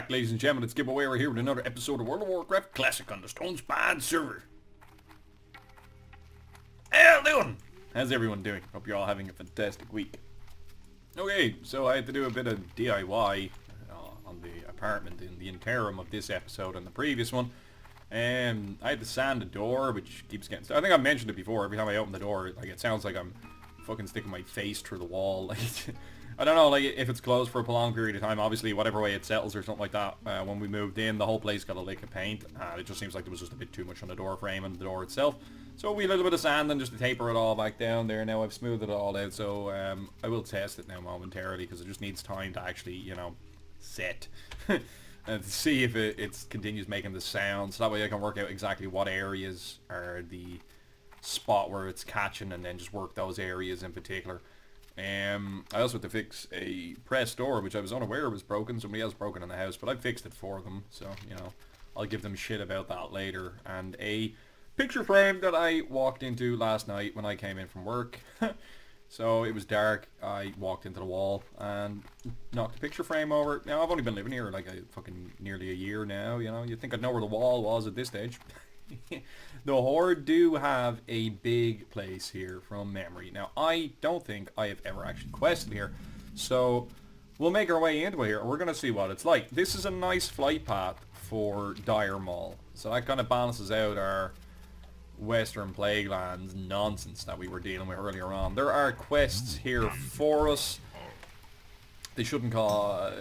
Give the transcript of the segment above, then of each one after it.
back, ladies and gentlemen. It's Gibboeire here with another episode of World of Warcraft Classic on the Stone Spine server. How you doing? How's everyone doing? Hope you're all having a fantastic week. Okay, so I had to do a bit of DIY on the apartment in the interim of this episode and the previous one. I had to sand the door, which keeps getting... I think I mentioned it before. Every time I open the door, like, it sounds like I'm fucking sticking my face through the wall. Like, I don't know, like, if it's closed for a prolonged period of time, obviously, whatever way it settles or something like that. When we moved in, the whole place got a lick of paint. It just seems like there was just a bit too much on the door frame and the door itself. So we a little bit of sand and just to taper it all back down there. Now I've smoothed it all out, so I will test it now momentarily because it just needs time to actually, you know, set. And to see if it continues making the sound, so that way I can work out exactly what areas are the spot where it's catching and then just work those areas in particular. I also had to fix a press door, which I was unaware was broken. Somebody else broke it in the house, but I fixed it for them, so, you know, I'll give them shit about that later. And a picture frame that I walked into last night when I came in from work. So it was dark, I walked into the wall and knocked the picture frame over. Now I've only been living here like fucking nearly a year now, you know. You'd think I'd know where the wall was at this stage. The Horde do have a big place here from memory. Now I don't think I have ever actually quested here. So we'll make our way into it here. We're going to see what it's like. This is a nice flight path for Dire Maul. So that kind of balances out our Western Plaguelands nonsense that we were dealing with earlier on. There are quests here for us. They shouldn't call...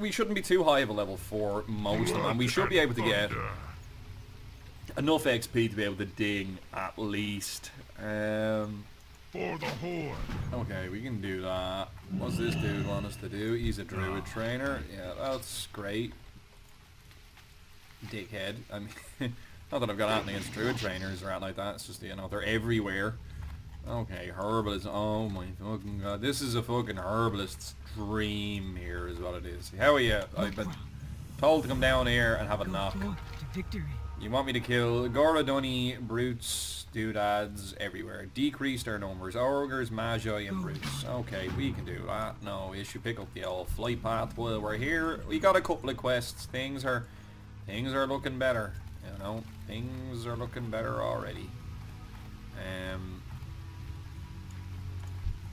we shouldn't be too high of a level for most of them. And we should be able to get enough XP to be able to dig at least. For the Horde. Okay, we can do that. What's this dude want us to do? He's a druid trainer. Yeah, that's great. Dickhead. I mean... Not that I've got anything against druid trainers or anything like that, it's just, you know, they're everywhere. Okay, herbalist, oh my fucking god. This is a fucking herbalist's dream here is what it is. How are you? I've been told to come down here and have a knock. You want me to kill Gorodoni, brutes, doodads, everywhere. Decrease their numbers. Ogres, magi, and brutes. Okay, we can do that. No issue. Pick up the old flight path while we're here. We got a couple of quests. Things are looking better. You know, things are looking better already.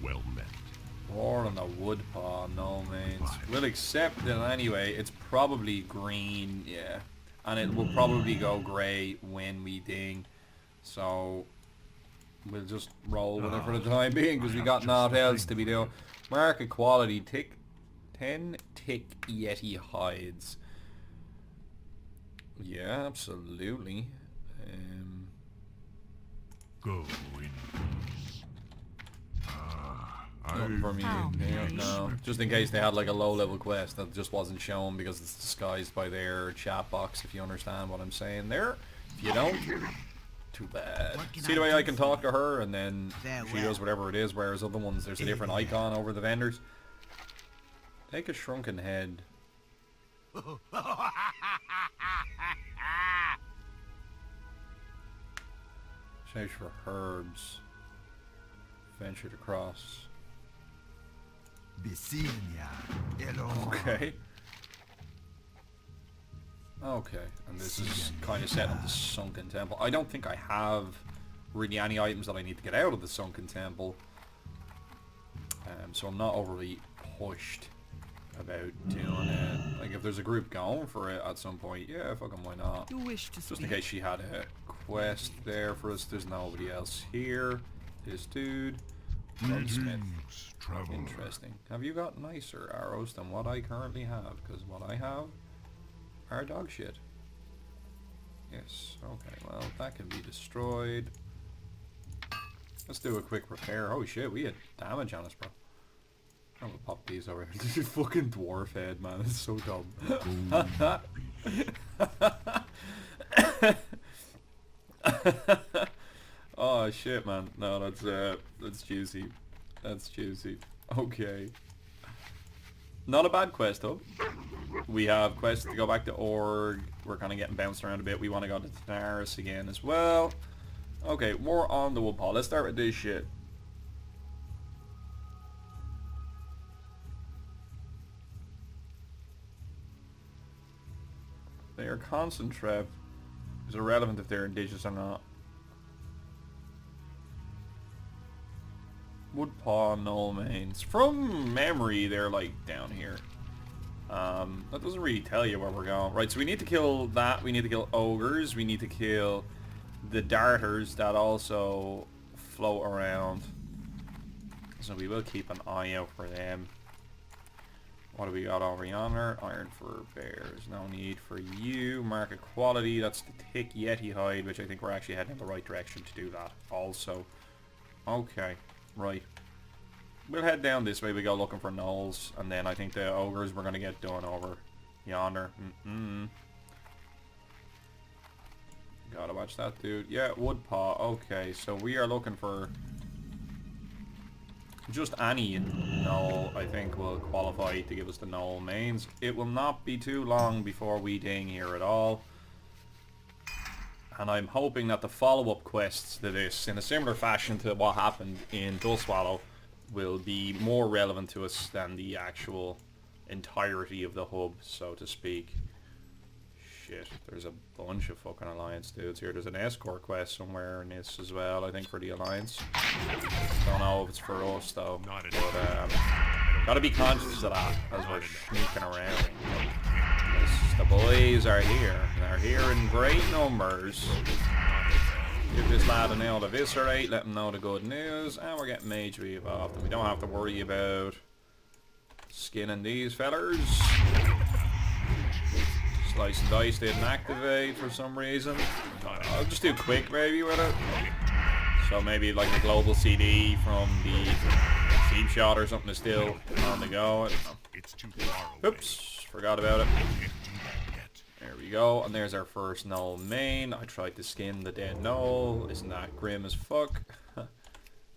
Well met. War on the Woodpaw, no means. We'll accept it anyway. It's probably green, yeah. And it will probably go grey when we ding. So, we'll just roll with it for the time being because we got nothing else to be doing. Market quality, 10 tick Yeti hides. Yeah, absolutely. Go in peace. Nothing for me. Yeah, no. Just in case they had like a low-level quest that just wasn't shown because it's disguised by their chat box, if you understand what I'm saying there. If you don't, too bad. See the way I can talk to her and then she does whatever it is, whereas other ones there's a different icon over the vendors. Take a shrunken head. Search for herbs. Venture to cross. Okay. Okay, and this is kind of set up the Sunken Temple. I don't think I have really any items that I need to get out of the Sunken Temple. So I'm not overly pushed about doing it. Like, if there's a group going for it at some point, yeah, fucking why not? Just in case she had a quest there for us. There's nobody else here. This dude. Smith. Interesting. Have you got nicer arrows than what I currently have? Because what I have are dog shit. Yes, okay, well, that can be destroyed. Let's do a quick repair. Oh shit, we had damage on us, bro. I'm gonna pop these over here. This is fucking dwarf head, man. It's so dumb. Oh shit, man. No, that's juicy. That's juicy. Okay. Not a bad quest though. We have quests to go back to Org. We're kind of getting bounced around a bit. We want to go to Tanaris again as well. Okay, more on the Woodpaw. Let's start with this shit. They are constant threat. Is irrelevant if they're indigenous or not. Woodpaw, null mains. From memory, they're like down here. That doesn't really tell you where we're going. Right, so we need to kill that. We need to kill ogres. We need to kill the darters that also float around. So we will keep an eye out for them. What do we got over yonder? Iron for bears. No need for you. Market quality. That's the thick yeti hide, which I think we're actually heading in the right direction to do that also. Okay, right. We'll head down this way. We go looking for gnolls, and then I think the ogres we're going to get done over yonder. Gotta watch that, dude. Yeah, woodpaw. Okay, so we are looking for just any gnoll, I think, will qualify to give us the gnoll mains. It will not be too long before we ding here at all. And I'm hoping that the follow-up quests to this, in a similar fashion to what happened in Dustwallow, will be more relevant to us than the actual entirety of the hub, so to speak. Shit, there's a bunch of fucking Alliance dudes here. There's an escort quest somewhere in this as well, I think, for the Alliance. Don't know if it's for us, though. But, gotta be conscious of that as we're sneaking around. The boys are here. They're here in great numbers. Give this lad a nail to eviscerate, let him know the good news, and we're getting Mage Weave off, and we don't have to worry about skinning these fellers. Slice and Dice didn't activate for some reason. I'll just do quick maybe with it. So maybe like a global CD from the cheap shot or something is still on the go. I don't know. Oops, forgot about it. There we go, and there's our first gnoll main. I tried to skin the dead gnoll. Isn't that grim as fuck?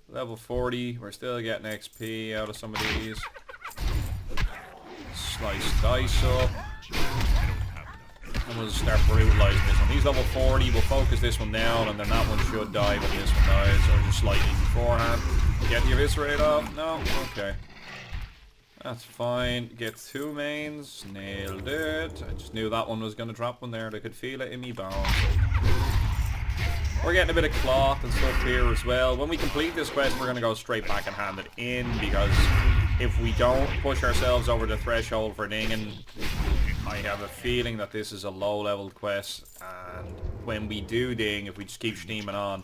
Level 40, we're still getting XP out of some of these. Slice dice up. And we'll start brutalizing this one. He's level 40, we'll focus this one down, and then that one should die when this one dies, or just slightly beforehand. Get the eviscerate off? No? Okay. That's fine. Get 2 mains. Nailed it. I just knew that one was going to drop one there. I could feel it in me bones. We're getting a bit of cloth and stuff here as well. When we complete this quest, we're going to go straight back and hand it in, because if we don't push ourselves over the threshold for dinging, I have a feeling that this is a low-level quest, and when we do ding, if we just keep steaming on,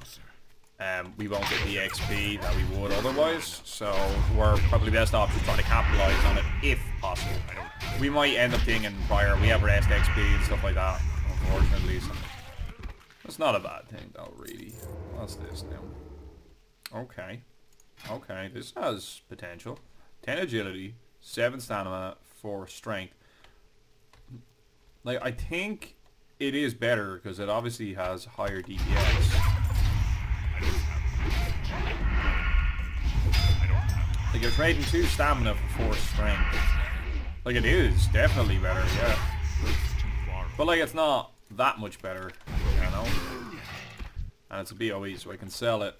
we won't get the XP that we would otherwise, so we're probably best off just trying to capitalize on it if possible. We might end up dinging prior, we have rest XP and stuff like that, unfortunately, so that's not a bad thing though, really. What's this now? Okay, this has potential. 10 agility, 7 stamina, 4 strength. Like, I think it is better because it obviously has higher DPS. Like, you're trading 2 stamina for 4 strength. Like, it is definitely better, yeah. But like, it's not that much better, you know. And it's a BOE, so I can sell it.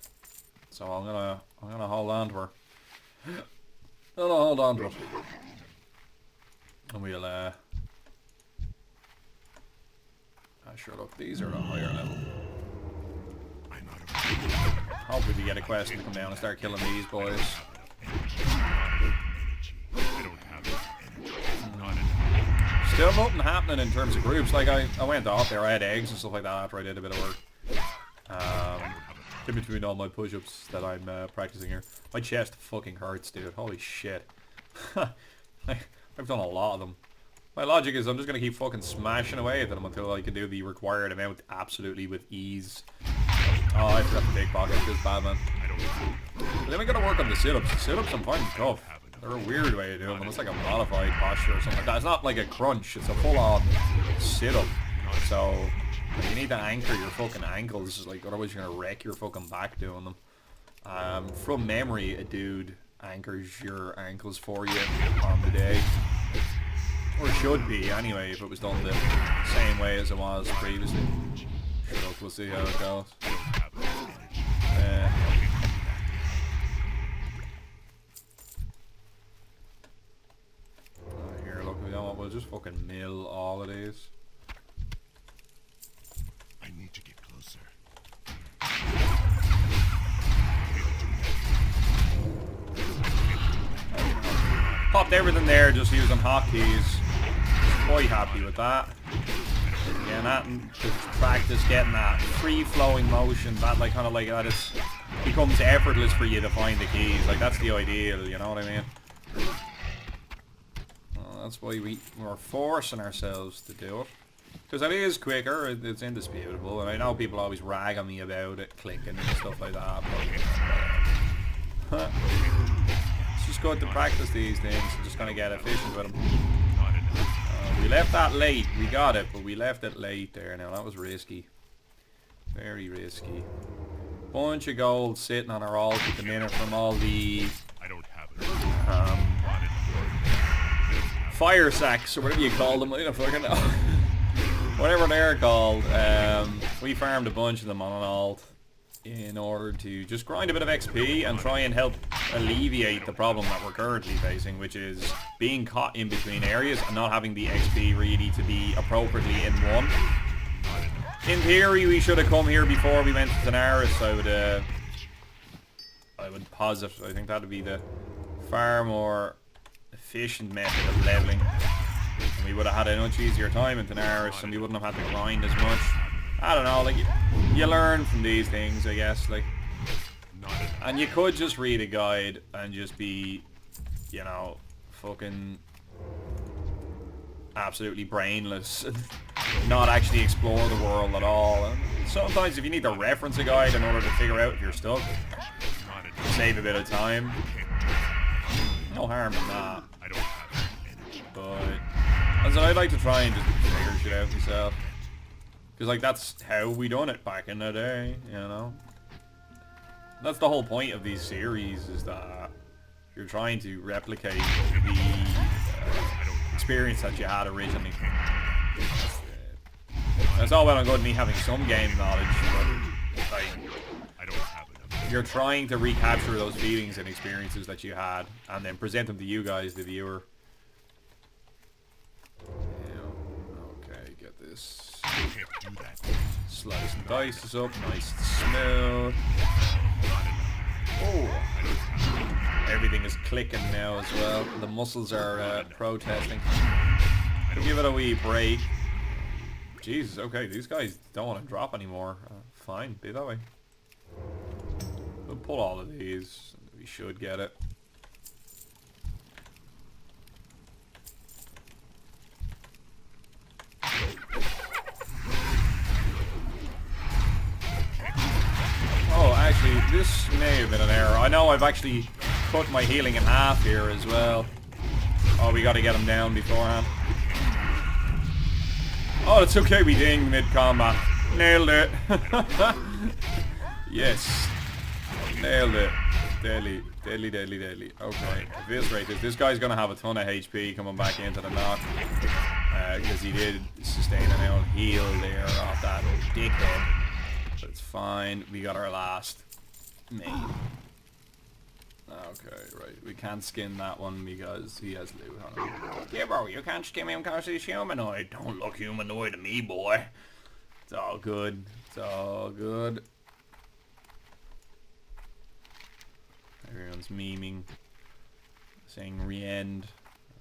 So I'm gonna hold on to her. Hold on to it. And we'll sure, look, these are at a higher level. Hopefully we get a quest to come down and start killing these boys. Still nothing happening in terms of groups. Like, I went off there, I had eggs and stuff like that after I did a bit of work. In between all my push-ups that I'm practicing here. My chest fucking hurts, dude. Holy shit. I've done a lot of them. My logic is I'm just going to keep fucking smashing away at them until I can do the required amount absolutely with ease. Oh, I forgot the big pocket. This bad, man. But then we got to work on the sit-ups. The sit-ups I'm finding tough. They're a weird way of doing them. It's like a modified posture or something like that. It's not like a crunch. It's a full-on sit-up. So you need to anchor your fucking ankles. Like, otherwise you're going to wreck your fucking back doing them. From memory, a dude anchors your ankles for you on the day. Or should be, anyway, if it was done the same way as it was previously. Sure, look, we'll see how it goes. Here, look, you know what, we'll just fucking mill all of these. Swapped everything there just using hotkeys. Quite happy with that. Yeah, that to practice getting that free-flowing motion, that like kind of like that is becomes effortless for you to find the keys. Like that's the ideal, you know what I mean? Well, that's why we're forcing ourselves to do it. Because it is quicker, it's indisputable, and I know people always rag on me about it, clicking and stuff like that, but it's just good to practice these things and just kind of get efficient with them. We left that late, we got it, but we left it late there. Now that was risky. Very risky. Bunch of gold sitting on our alt at the minute from all the fire sacks, or whatever you call them, I don't fucking know. Whatever they're called. We farmed a bunch of them on an alt in order to just grind a bit of XP and try and help alleviate the problem that we're currently facing, which is being caught in between areas and not having the XP really to be appropriately in one. In theory, we should have come here before we went to Daenerys. I would posit. I think that would be the far more efficient method of leveling. And we would have had a much easier time in Daenerys, and we wouldn't have had to grind as much. I don't know, like, you learn from these things, I guess, like, and you could just read a guide and just be, you know, fucking absolutely brainless and not actually explore the world at all. And sometimes if you need to reference a guide in order to figure out if you're stuck, save a bit of time. No harm in that. But as I'd like to try and just figure shit out myself. Because, like, that's how we done it back in the day, you know? That's the whole point of these series, is that you're trying to replicate the experience that you had originally. It's all well and good me having some game knowledge, but, like, you're trying to recapture those feelings and experiences that you had, and then present them to you guys, the viewer. Okay, get this. Slice and dice this up, nice and smooth. Oh, everything is clicking now as well. The muscles are protesting. We'll give it a wee break. Jesus, okay, these guys don't want to drop anymore. Fine, be that way. We'll pull all of these. We should get it. Oh, actually, this may have been an error. I know I've actually cut my healing in half here as well. Oh, we gotta get him down beforehand. Oh, it's okay, we dinged mid-combat. Nailed it. Yes. Nailed it. Deadly, deadly, deadly, deadly. Okay, eviscerate this. This guy's gonna have a ton of HP coming back into the knock. Because he did sustain an old heal there off that dickhead. But it's fine. We got our last main. Okay, right. We can't skin that one because he has loot on him. Yeah, bro, you can't skin him because he's humanoid. Don't look humanoid to me, boy. It's all good. It's all good. Everyone's memeing. Saying re-end.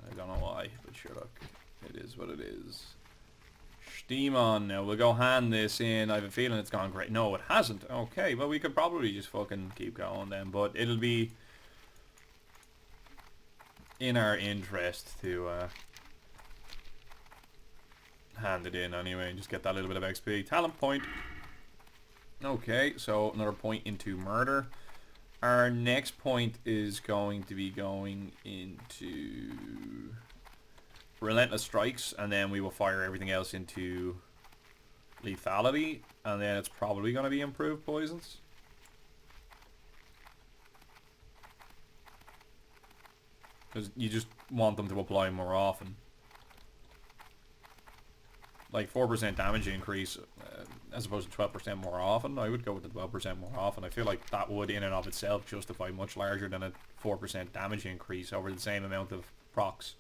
I don't know why, but sure, look. It is what it is. Steam on now. We'll go hand this in. I have a feeling it's gone great. No, it hasn't. Okay, well, we could probably just fucking keep going then, but it'll be in our interest to hand it in anyway and just get that little bit of XP. Talent point. Okay, so another point into murder. Our next point is going to be going into relentless strikes, and then we will fire everything else into lethality, and then it's probably going to be improved poisons. Because you just want them to apply more often. Like 4% damage increase as opposed to 12% more often. I would go with the 12% more often. I feel like that would in and of itself justify much larger than a 4% damage increase over the same amount of procs.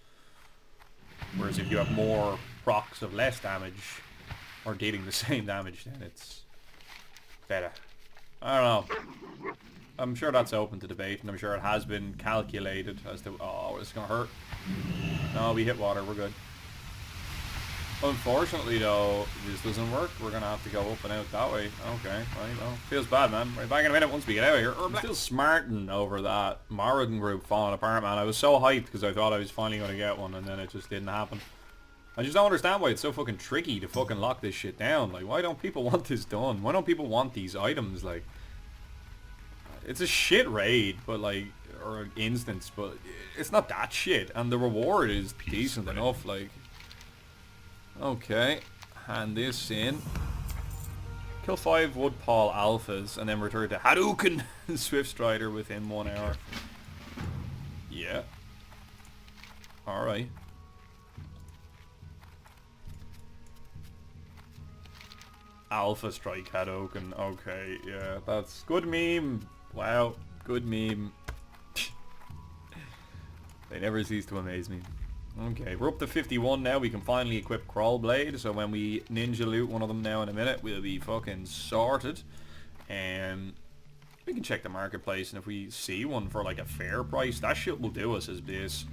Whereas if you have more procs of less damage or dealing the same damage, then it's better. I don't know. I'm sure that's open to debate, and I'm sure it has been calculated as to, oh, it's gonna hurt. No, we hit water, we're good. Unfortunately though, this doesn't work. We're gonna have to go up and out that way. Okay, right, well, feels bad, man. Right back in a minute once we get out of here. I'm still smarting over that Moradin group falling apart, man. I was so hyped because I thought I was finally gonna get one, and then it just didn't happen. I just don't understand why it's so fucking tricky to fucking lock this shit down. Like, why don't people want this done? Why don't people want these items? Like, it's a shit raid, but like, or an instance, but it's not that shit, and the reward is decent enough. Like, okay, hand this in. Kill 5 Woodpaw alphas, and then return to Hadouken Swift Strider within 1 hour. Yeah. Alright. Alpha Strike Hadouken. Okay, yeah, that's good meme. Wow, good meme. They never cease to amaze me. Okay, we're up to 51 now. We can finally equip Crawl Blade, so when we ninja loot one of them now in a minute, we'll be fucking sorted. And we can check the marketplace, and if we see one for like a fair price, that shit will do us as this.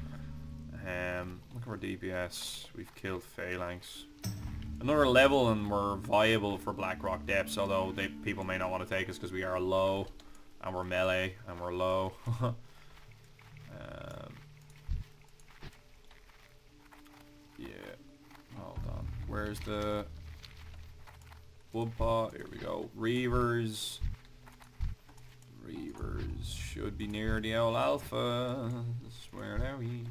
Look at our DPS. We've killed Phalanx. Another level, and we're viable for Blackrock Depths, although people may not want to take us because we are low, and we're melee, and we're low. Yeah, hold on. Where's the Woodpaw? Here we go. Reavers. Reavers should be near the old alpha. Where are we?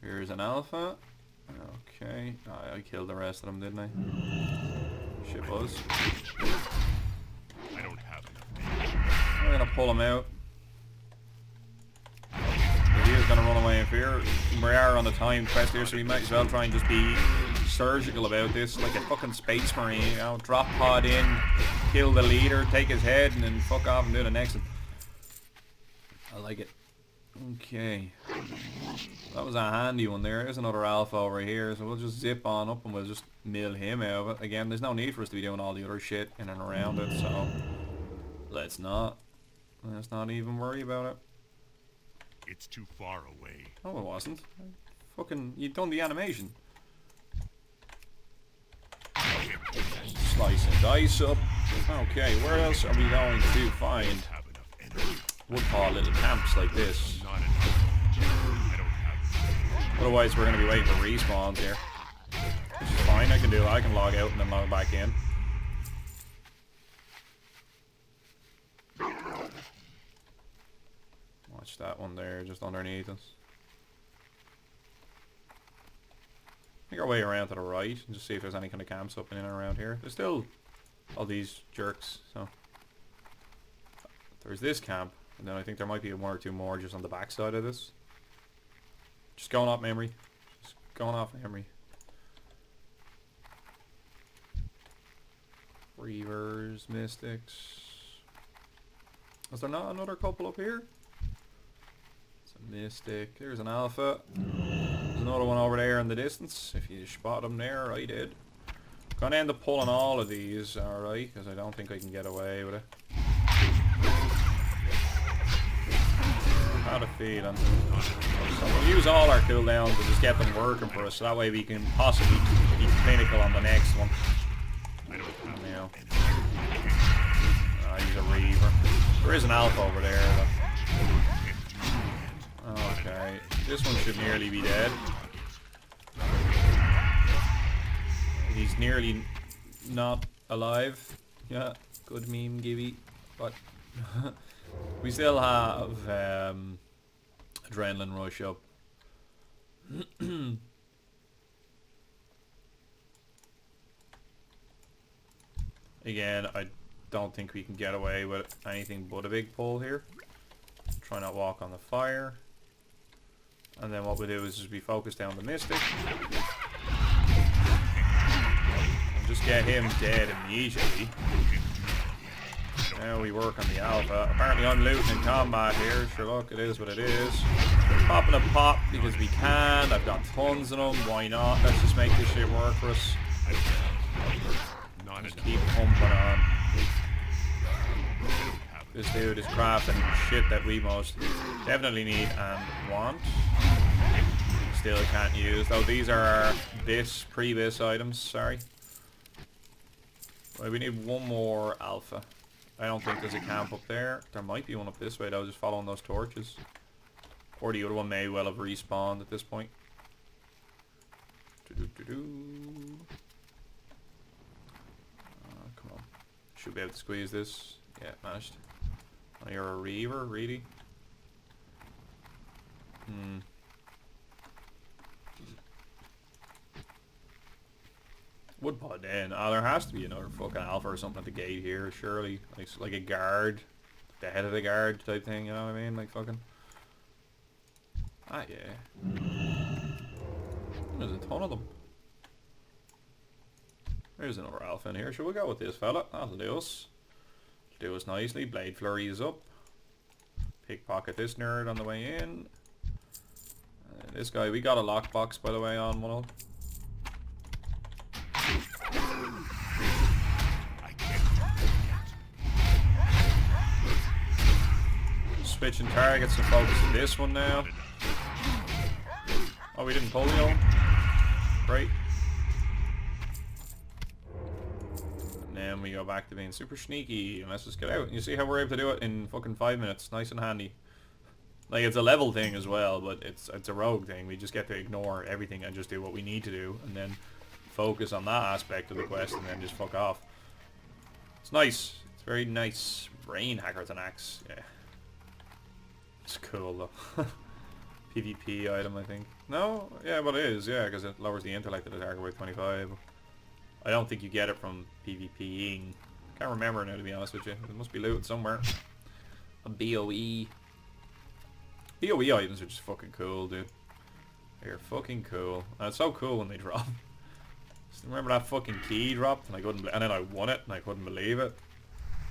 Here's an alpha. Okay. I killed the rest of them, didn't I? Shit was. I don't have enough. I'm gonna pull him out. He is gonna run away in fear. We are on the time quest here, so we might as well try and just be surgical about this, like a fucking space marine, you know, drop pod in, kill the leader, take his head, and then fuck off and do the next one. I like it. Okay. That was a handy one there. There's another alpha over here, so we'll just zip on up and we'll just mill him out of it. Again, there's no need for us to be doing all the other shit in and around it, so let's not even worry about it. It's too far away. Oh, it wasn't. Fucking, you'd done the animation. Slice and dice up. Okay, where else are we going to find Woodpaw little camps like this? Otherwise, we're going to be waiting for respawns here. Which is fine, I can do that. I can log out and then log back in. Watch that one there, just underneath us. Make our way around to the right and just see if there's any kind of camps up in and around here. There's still all these jerks, so there's this camp, and then I think there might be 1 or 2 more just on the back side of this. Just going off memory. Just going off memory. Reavers, Mystics. Is there not another couple up here? It's a Mystic. There's an Alpha. There's another one over there in the distance. If you spot them there, I did. Gonna end up pulling all of these, alright, because I don't think I can get away with it. Had a feeling. So we'll use all our cooldowns to just get them working for us, so that way we can possibly be clinical on the next one. Now, he's a Reaver. There is an Alpha over there, though. Okay, this one should nearly be dead. He's nearly not alive. Yeah, good meme, Gibby. But we still have Adrenaline Rush up. Again, I don't think we can get away with anything but a big pull here. Try not walk on the fire. And then what we do is just be focused down the Mystic. And just get him dead immediately. Now we work on the Alpha. Apparently I'm looting in combat here. Sure, look, it is what it is. Popping a pop because we can. I've got tons of them. Why not? Let's just make this shit work for us. Just keep pumping on. This dude is crafting shit that we most definitely need and want. Still can't use. Though these are our previous items, sorry. Well, we need one more alpha. I don't think there's a camp up there. There might be one up this way though, just following those torches. Or the other one may well have respawned at this point. Come on. Should be able to squeeze this. Yeah, managed. Oh, you're a reaver, really? Would put in. Oh, there has to be another fucking alpha or something at the gate here, surely. Like a guard. The head of the guard type thing, you know what I mean? Like fucking... Ah, yeah. There's a ton of them. There's another alpha in here. Shall we go with this fella? That'll do us. Do us nicely. Blade flurry is up. Pickpocket this nerd on the way in. This guy, we got a lockbox by the way on one of them. Switching targets and focus on this one now. Oh, we didn't pull the old. Great. And then we go back to being super sneaky and let's just get out. You see how we're able to do it in fucking 5 minutes. Nice and handy. Like, it's a level thing as well, but it's a rogue thing. We just get to ignore everything and just do what we need to do and then focus on that aspect of the quest and then just fuck off. It's nice. It's very nice. Brain hacker with an axe. Yeah. It's cool though. PvP item, I think. No? Yeah, but it is, yeah, because it lowers the intellect of the target by 25. I don't think you get it from PvPing. Can't remember now, to be honest with you. It must be looted somewhere. A BOE. BOE items are just fucking cool, dude. They're fucking cool. And it's so cool when they drop. Just remember that fucking key dropped and I couldn't, and then I won it and I couldn't believe it.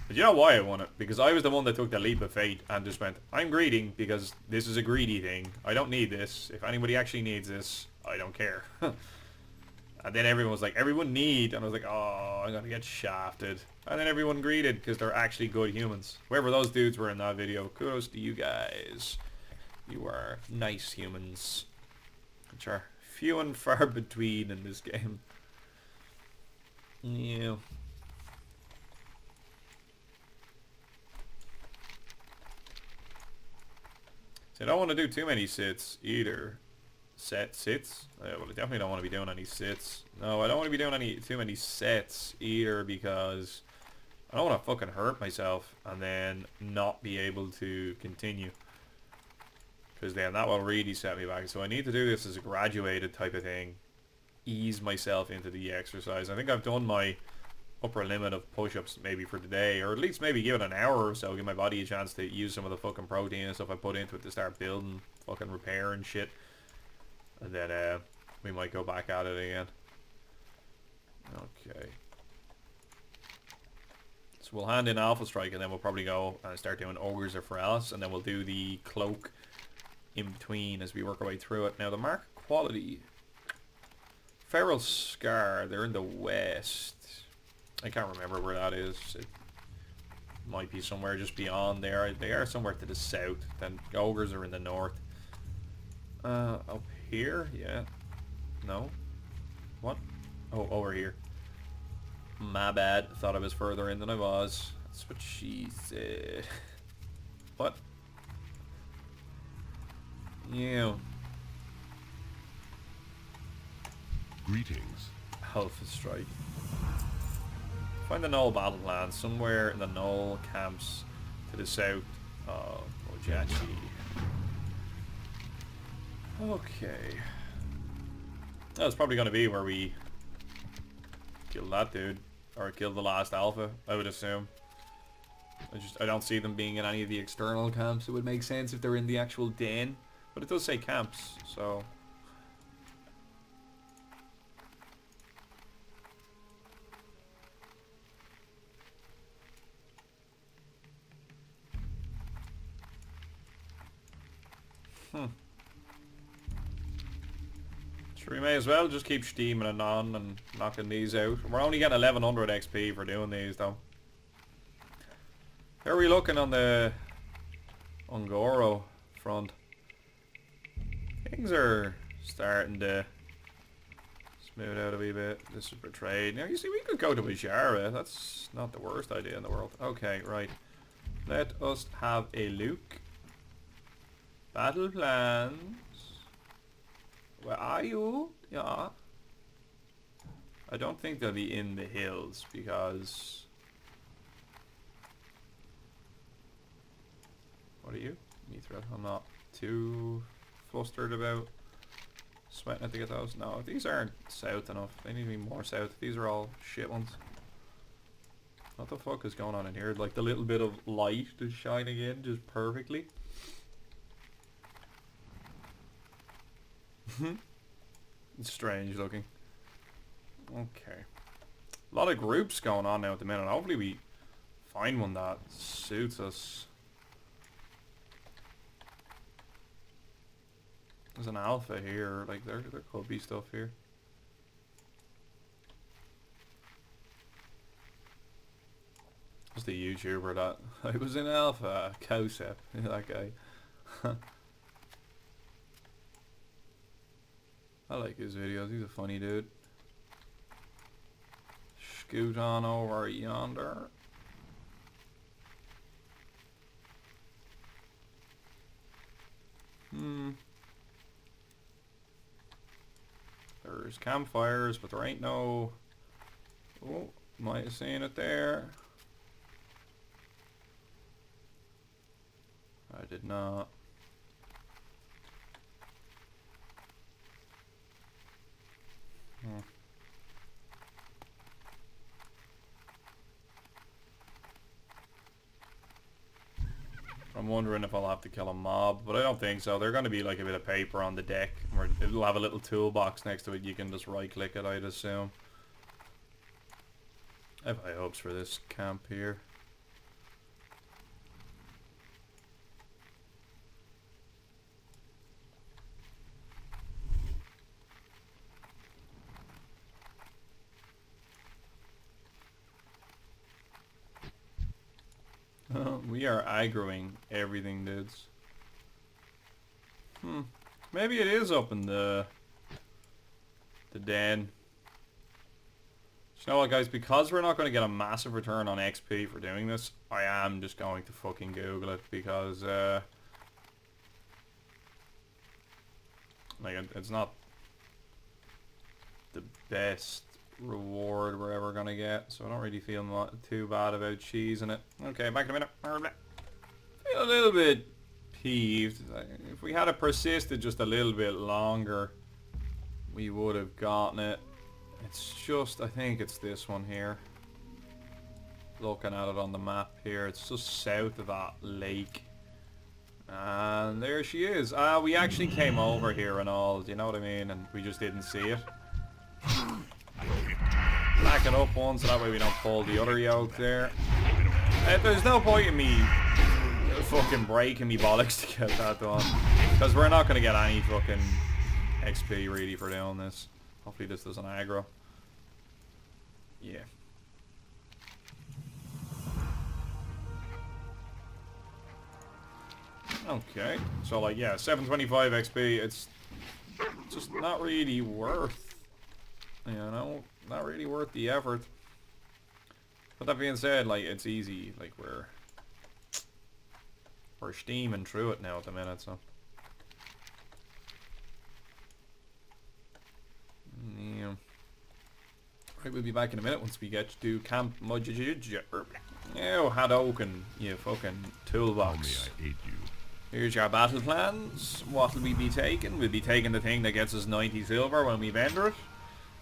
But you know why I won it? Because I was the one that took the leap of faith and just went, I'm greedy because this is a greedy thing. I don't need this. If anybody actually needs this, I don't care. And then everyone was like, everyone need. And I was like, oh, I'm going to get shafted. And then everyone greeted because they're actually good humans. Whoever those dudes were in that video, kudos to you guys. You are nice humans. Which are few and far between in this game. Yeah. So I don't want to do too many sits either. Sits? Well, I definitely don't want to be doing any sits. No, I don't want to be doing too many sets either because I don't want to fucking hurt myself and then not be able to continue. Because then that will really set me back. So I need to do this as a graduated type of thing. Ease myself into the exercise. I think I've done my upper limit of push-ups maybe for today, or at least maybe give it an hour or so, give my body a chance to use some of the fucking protein and stuff I put into it to start building fucking repair and shit. And then we might go back at it again. Okay. So we'll hand in Alpha Strike and then we'll probably go and start doing Ogres or Feralas, and then we'll do the Cloak in between as we work our way through it. Now the mark quality. Feral Scar, they're in the west. I can't remember where that is. It might be somewhere just beyond there. They are somewhere to the south. Then Ogres are in the north. Up here? Yeah. No? What? Oh, over here. My bad. Thought I was further in than I was. That's what she said. What? Yeah. Greetings. Alpha Strike. Find the Null battle plan somewhere in the Null camps to the south of Ojachi. Okay. That's probably going to be where we kill that dude. Or kill the last alpha, I would assume. I don't see them being in any of the external camps. It would make sense if they're in the actual den. But it does say camps, so... Sure, we may as well just keep steaming it on and knocking these out. We're only getting 1100 XP for doing these though. How are we looking on the Ungoro front? Things are starting to smooth out a wee bit. This is betrayed. Now you see we could go to Ishara. That's not the worst idea in the world. Okay, right. Let us have a look. Battle plans. Where are you? Yeah. I don't think they'll be in the hills because... What are you? Mithril. I'm not too flustered about sweating it to get those. No, these aren't south enough. They need to be more south. These are all shit ones. What the fuck is going on in here? Like the little bit of light is shining in just perfectly. It's strange looking. Okay. A lot of groups going on now at the minute. Hopefully we find one that suits us. There's an alpha here. Like there could be stuff here. What's the YouTuber that I was in alpha? Cosep. That guy. I like his videos. He's a funny dude. Scoot on over yonder. There's campfires, but there ain't no... Oh, might have seen it there. I did not. I'm wondering if I'll have to kill a mob, but I don't think so. They're going to be like a bit of paper on the deck, where it'll have a little toolbox next to it. You can just right click it, I'd assume. I have high hopes for this camp here. We are aggroing everything, dudes. Maybe it is up in the den. You know what, guys? Because we're not going to get a massive return on XP for doing this, I am just going to fucking Google it because, like, it's not the best reward we're ever gonna get, so I don't really feel too bad about cheesing it. Okay, back in a minute. Feel a little bit peeved. If we had persisted just a little bit longer, we would have gotten it. It's just, I think it's this one here. Looking at it on the map here, it's just south of that lake. And there she is. We actually came over here and all, do you know what I mean? And we just didn't see it. Back it up one so that way we don't pull the other yoke there. There's no point in me fucking breaking me bollocks to get that done, because we're not going to get any fucking XP really for doing this. Hopefully this doesn't aggro. Yeah. Okay, so like, yeah, 725 XP, it's just not really worth, you know, not really worth the effort. But that being said, like, it's easy, like, we're steaming through it now at the minute, so. Yeah. Right, we'll be back in a minute once we get to Camp Mudjijij. Oh, Hadoken, you fucking toolbox. I hate you. Here's your battle plans. What'll we be taking? We'll be taking the thing that gets us 90 silver when we vendor it.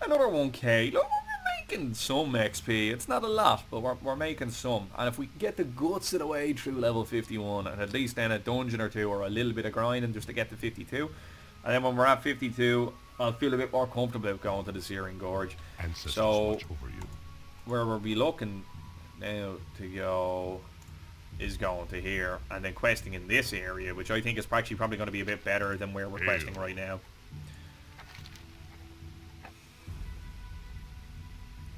Another 1k. Look, we're making some XP. It's not a lot, but we're making some. And if we can get the guts of the way through level 51, and at least then a dungeon or two, or a little bit of grinding just to get to 52, and then when we're at 52, I'll feel a bit more comfortable about going to the Searing Gorge. Ancestors So, watch over you. where we'll be looking now to go is going to here, and then questing in this area, which I think is actually probably going to be a bit better than where we're questing right now.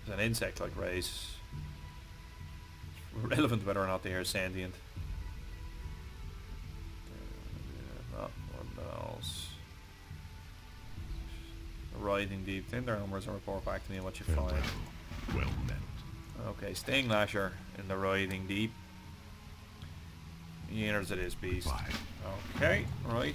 There's an insect-like race. relevant whether or not they are sentient. Not what else. Riding deep. Thin their numbers and report back to me what you find. Well met. Okay, Sting Lasher in the riding deep. Enters it is beast. 5. Okay, right.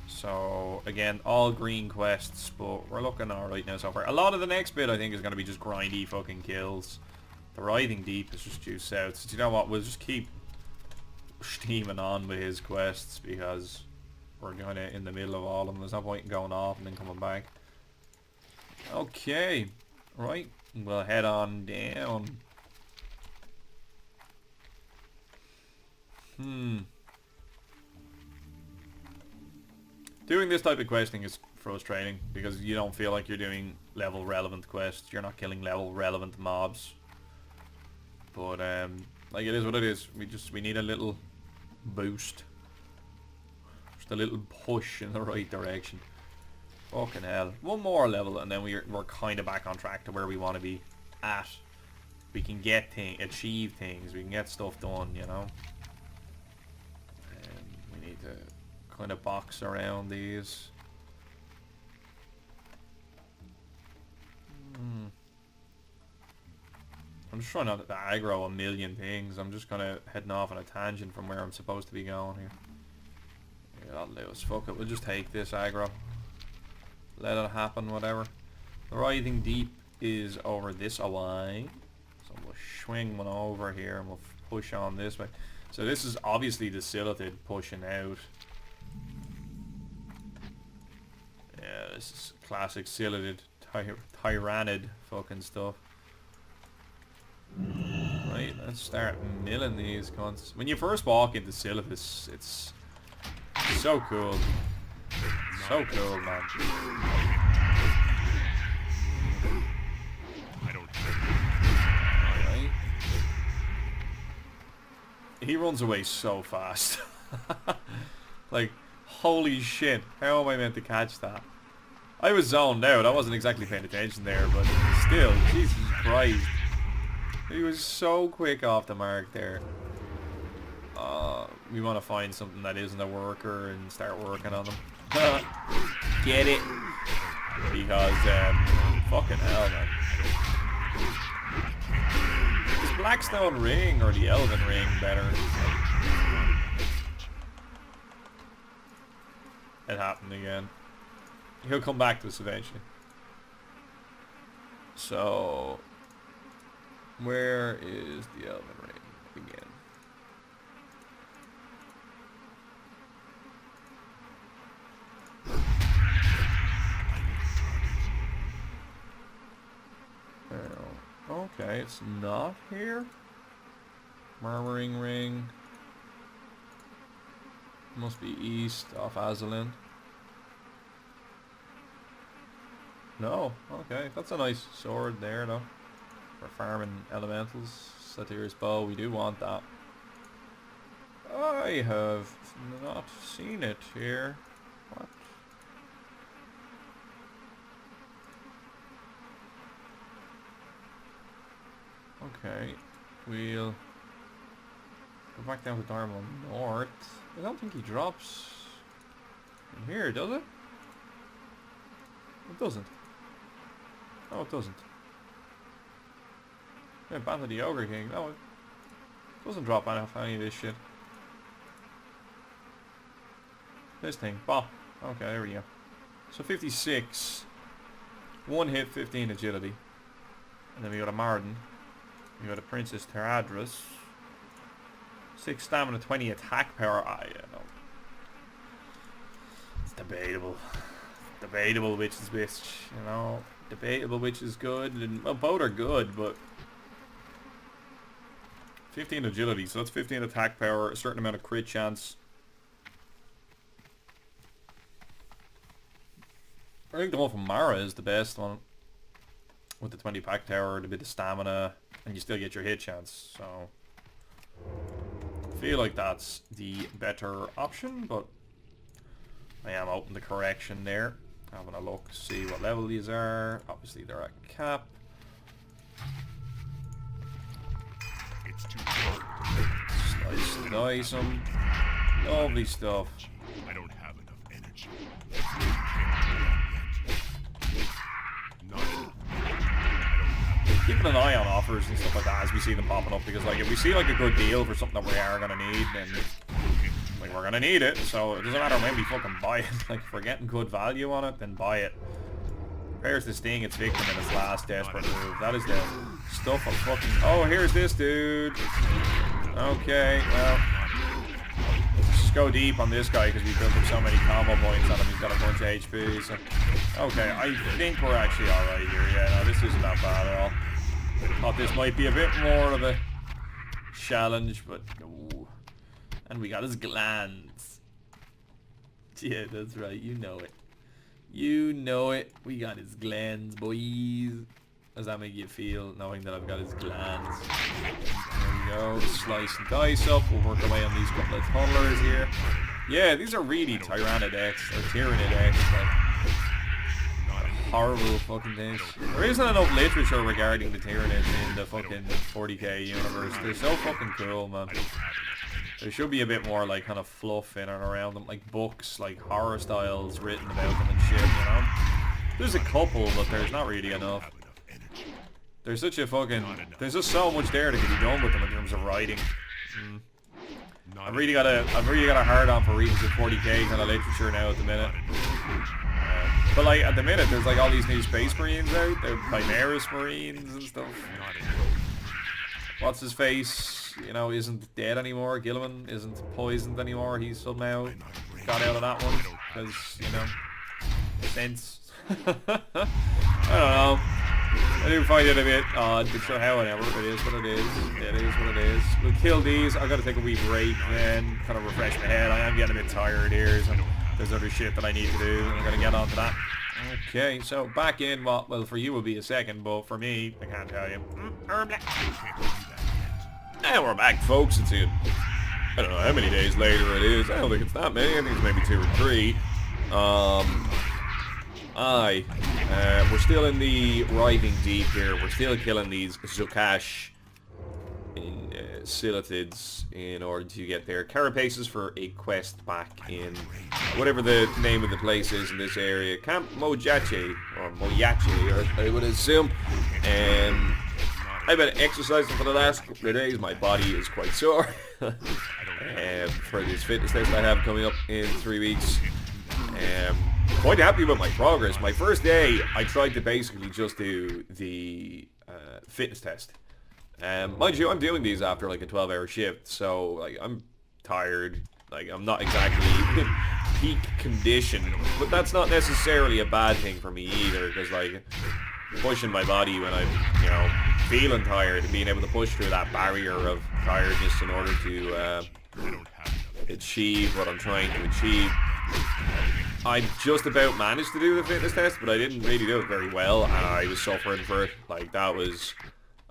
So again, all green quests, but we're looking alright now so far. A lot of the next bit I think is going to be just grindy fucking kills. The riding deep is just due south. So you know what? We'll just keep steaming on with his quests because we're kind of in the middle of all of them. There's no point in going off and then coming back. Okay, right. We'll head on down. Doing this type of questing is frustrating because you don't feel like you're doing level relevant quests. You're not killing level relevant mobs. But like it is what it is. We need a little boost. Just a little push in the right direction. Fucking hell. One more level and then we're kind of back on track to where we want to be at. We can get achieve things. We can get stuff done, you know. We need to kind of box around these. I'm just trying not to aggro a million things. I'm just kind of heading off on a tangent from where I'm supposed to be going here. Yeah, that'll do us. Fuck it, we'll just take this aggro. Let it happen, whatever. The riding deep is over this away. So we'll swing one over here and we'll push on this way. So this is obviously the Silithid pushing out. Yeah, this is classic Silithid, Tyrannid fucking stuff. Right, let's start milling these cunts. When you first walk into Silithus, it's so cool. So cool, man. I don't Alright. He runs away so fast. Like, holy shit, how am I meant to catch that? I was zoned out, I wasn't exactly paying attention there, but still, Jesus Christ. He was so quick off the mark there. We want to find something that isn't a worker and start working on them. Get it? Because, fucking hell, man. Is Blackstone Ring or the Elven Ring better? It happened again. He'll come back to us eventually. So, where is the Elven Ring again? Oh, okay, it's not here. Murmuring Ring. Must be east off Azalin. No, okay, that's a nice sword there though. For farming elementals. Satyr's bow, we do want that. I have not seen it here. What? Okay, we'll go back down to Dharma North. I don't think he drops in here, does it? It doesn't. No, it doesn't. Yeah, Band of the Ogre King. No, it doesn't drop any of this shit. This thing. Bah. Okay, there we go. So 56. 1 hit, 15 agility. And then we got a Marden. We got a Princess Teradris. 6 stamina, 20 attack power. I know. It's debatable. Debatable which is which, you know. Debatable which is good. And, well, both are good, but 15 agility, so that's 15 attack power, a certain amount of crit chance. I think the one from Mara is the best one. With the 20 pack tower, the bit of stamina, and you still get your hit chance, so I feel like that's the better option, but I am open to correction there. Having a look, see what level these are. Obviously they're at cap. Nice, lovely stuff. I don't have enough energy. Not enough. Keeping an eye on offers and stuff like that as we see them popping up, because like if we see like a good deal for something that we are gonna need, then like we're gonna need it. So it doesn't matter when we fucking buy it. Like if we're getting good value on it, then buy it. Prepares to sting its victim in its last desperate move. That is the stuff of fucking... Oh, here's this dude. Okay, well... Let's just go deep on this guy because we built up so many combo points on him. He's got a bunch of HP, so... Okay, I think we're actually alright here. Yeah, no, this isn't that bad at all. Thought this might be a bit more of a challenge, but... Ooh. And we got his glands. Yeah, that's right. You know it. You know it. We got his glands, boys. How does that make you feel, knowing that I've got his glands? There we go. Slice and dice up. We'll work our way on these couple of tunnelers here. Yeah, these are really Tyranidex or Tyranidex. Like, horrible fucking things. There isn't enough literature regarding the Tyranids in the fucking 40k universe. They're so fucking cool, man. There should be a bit more like kind of fluff in and around them, like books, like horror styles written about them and shit, you know? There's a couple, but there's not really enough. There's such a fucking... There's just so much there that can be done with them in terms of writing. I've really got a hard on for reading some 40k kind of literature now at the minute. But like at the minute, there's like all these new Space Marines out. They're Chimeras Marines and stuff. What's his face? You know, isn't dead anymore. Gilliman isn't poisoned anymore. He's somehow got out of that one because, you know, sense. I don't know. I do find it a bit odd, but sure, however, it is what it is. It is what it is. We'll kill these. I've got to take a wee break then, kind of refresh my head. I am getting a bit tired here, so there's other shit that I need to do, and I'm going to get onto that. Okay, so back in what, well, for you will be a second, but for me, I can't tell you. And we're back, folks. It's in, I don't know how many days later it is. I don't think it's that many. I think it's maybe 2 or 3. We're still in the writhing deep here. We're still killing these Zukash in Silithids in order to get their carapaces for a quest back in whatever the name of the place is in this area. Camp Mojache, or Moyache, I would assume. I've been exercising for the last couple of days. My body is quite sore. For this fitness test I have coming up in 3 weeks. Quite happy with my progress. My first day, I tried to basically just do the fitness test. Mind you, I'm doing these after like a 12-hour shift, so like I'm tired. Like I'm not exactly peak condition, but that's not necessarily a bad thing for me either, because like pushing my body when I'm, you know, feeling tired and being able to push through that barrier of tiredness in order to achieve what I'm trying to achieve. I just about managed to do the fitness test, but I didn't really do it very well, and I was suffering for it. Like that was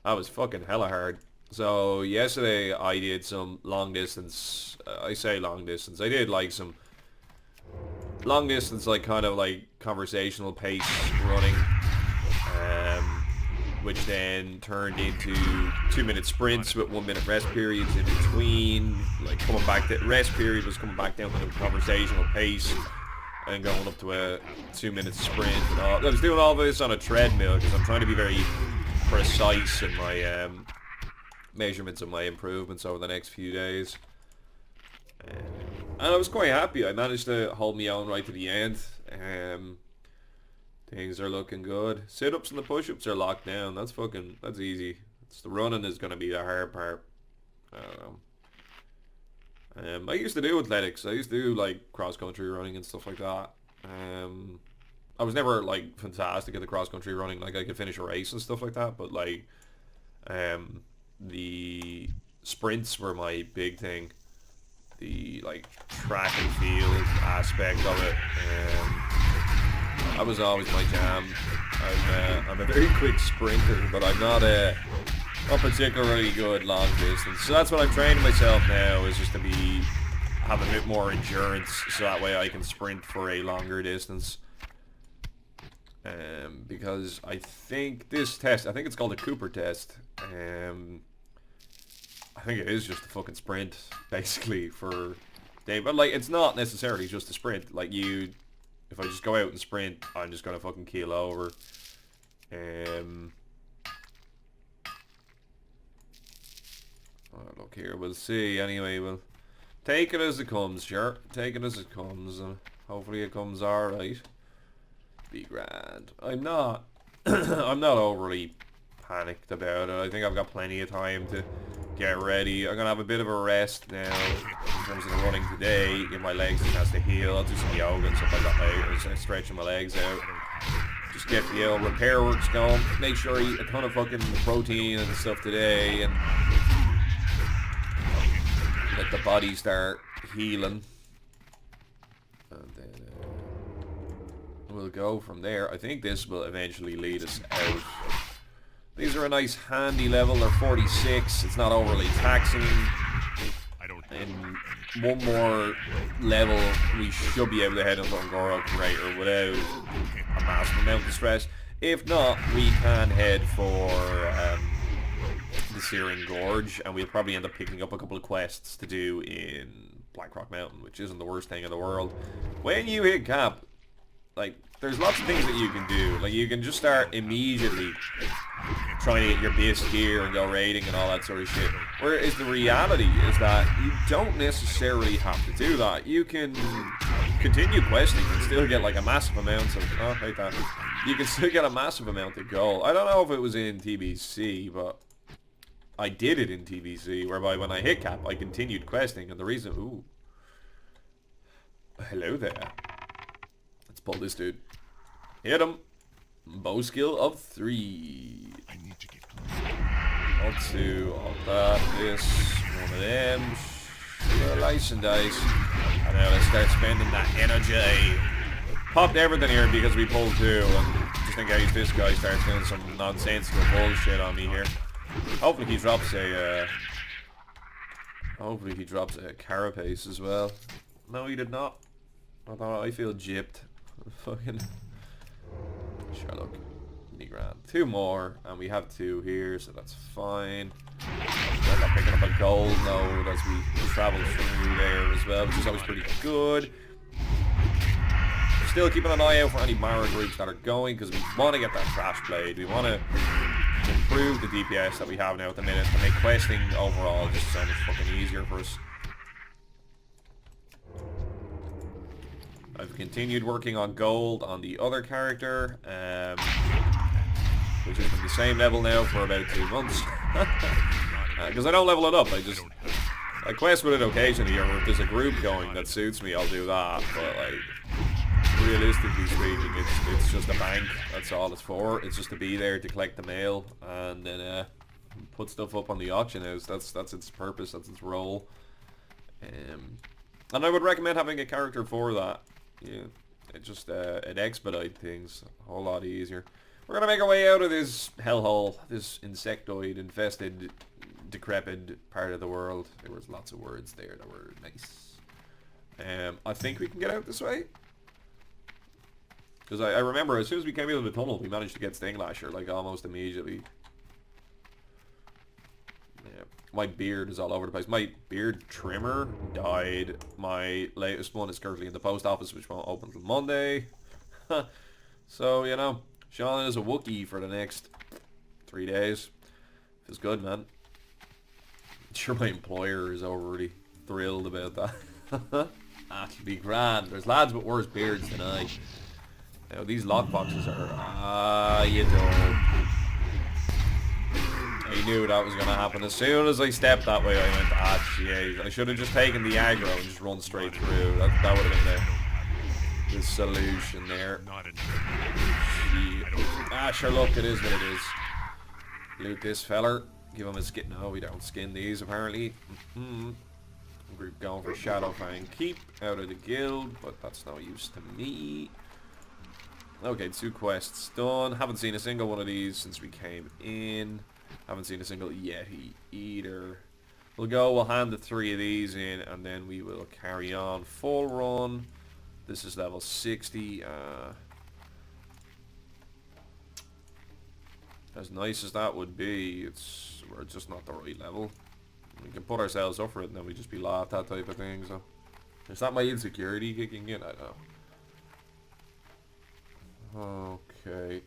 fucking hella hard. So yesterday I did some long distance. I say long distance. I did like some long distance, like kind of like conversational pace running. Which then turned into 2-minute sprints with 1-minute rest periods in between. Like coming back, the rest period was coming back down to the conversational pace and going up to a 2-minute sprint. And all. I was doing all this on a treadmill because I'm trying to be very precise in my measurements of my improvements over the next few days. And I was quite happy. I managed to hold me own right to the end. Things are looking good. Sit-ups and the push-ups are locked down. That's easy. It's the running is going to be the hard part. I don't know. I used to do athletics. I used to do like cross-country running and stuff like that. I was never like fantastic at the cross-country running. Like I could finish a race and stuff like that. But like, the sprints were my big thing. The like track and field aspect of it. That was always my jam. I'm a very quick sprinter, but I'm not a particularly good long distance. So that's what I'm training myself now, is just to have a bit more endurance, so that way I can sprint for a longer distance. Because I think this test, I think it's called a Cooper test. I think it is just a fucking sprint, basically, for Dave. But, like, it's not necessarily just a sprint. Like, if I just go out and sprint, I'm just gonna fucking keel over. Look here, we'll see. Anyway, we'll take it as it comes, sure. Take it as it comes, and hopefully it comes alright. Be grand. I'm not I'm not overly panicked about it. I think I've got plenty of time to get ready. I'm gonna have a bit of a rest now in terms of the running today. Give my legs a chance to heal. I'll do some yoga and stuff like that later. Just stretching my legs out. Just get the old repair works going. Make sure I eat a ton of fucking protein and stuff today, and let the body start healing. And then we'll go from there. I think this will eventually lead us out. These are a nice handy level. They're 46. It's not overly taxing. In one more level, we should be able to head into Ungoro Crater without a massive amount of stress. If not, we can head for the Searing Gorge, and we'll probably end up picking up a couple of quests to do in Blackrock Mountain, which isn't the worst thing in the world. When you hit cap, like, there's lots of things that you can do. Like, you can just start immediately trying to get your base gear and go raiding and all that sort of shit. Whereas the reality is that you don't necessarily have to do that. You can continue questing and still get like a massive amount of... Oh, hate that. You can still get a massive amount of gold. I don't know if it was in TBC, but I did it in TBC, whereby when I hit cap, I continued questing, and the reason... Ooh. Hello there. Let's pull this dude. Hit him. Bow skill of 3. I need to get All 2, all that, this, one of them. Slice and dice. And now let's start spending that energy. Popped everything here because we pulled 2, and just in case this guy starts doing some nonsensical bullshit on me here. Hopefully he drops a carapace as well. No, he did not. I feel gypped. Fucking Sherlock. Grand. 2 more, and we have 2 here, so that's fine. We're not picking up a gold node as we travel through there as well, which is always pretty good. Still keeping an eye out for any Mara groups that are going, because we want to get that Trash Blade. We want to improve the DPS that we have now at the minute to make questing overall just so much fucking easier for us. I've continued working on gold on the other character, which is at the same level now for about 2 months. Because I don't level it up, I quest with it occasionally, or if there's a group going that suits me, I'll do that. But like, realistically speaking, it's just a bank. That's all it's for. It's just to be there to collect the mail and then put stuff up on the auction house. That's its purpose. That's its role. And I would recommend having a character for that. Yeah, it just it expedite things a whole lot easier. We're gonna make our way out of this hellhole, this insectoid infested, decrepit part of the world. There was lots of words there that were nice. I think we can get out this way. Because I remember as soon as we came out of the tunnel, we managed to get Stinglasher, like, almost immediately. Yeah. My beard is all over the place. My beard trimmer died. My latest one is currently in the post office, which won't open until Monday. So, you know, Sean is a Wookiee for the next 3 days. Feels good, man. I'm sure my employer is already thrilled about that. That'll be grand. There's lads with worse beards than I. Now, these lockboxes are... you don't. I knew that was going to happen. As soon as I stepped that way, I went, jeez. I should have just taken the aggro and just run straight through. That would have been the solution there. Sure, look, it is what it is. Loot this feller. Give him a skin. No, we don't skin these, apparently. Group going for Shadowfang. Keep out of the guild, but that's no use to me. Okay, 2 quests done. Haven't seen a single one of these since we came in. Haven't seen a single Yeti either. We'll hand the 3 of these in, and then we will carry on. Full run. This is level 60. As nice as that would be, we're just not the right level. We can put ourselves up for it and then we just be laughed at type of thing, so. Is that my insecurity kicking in? I don't know. Okay.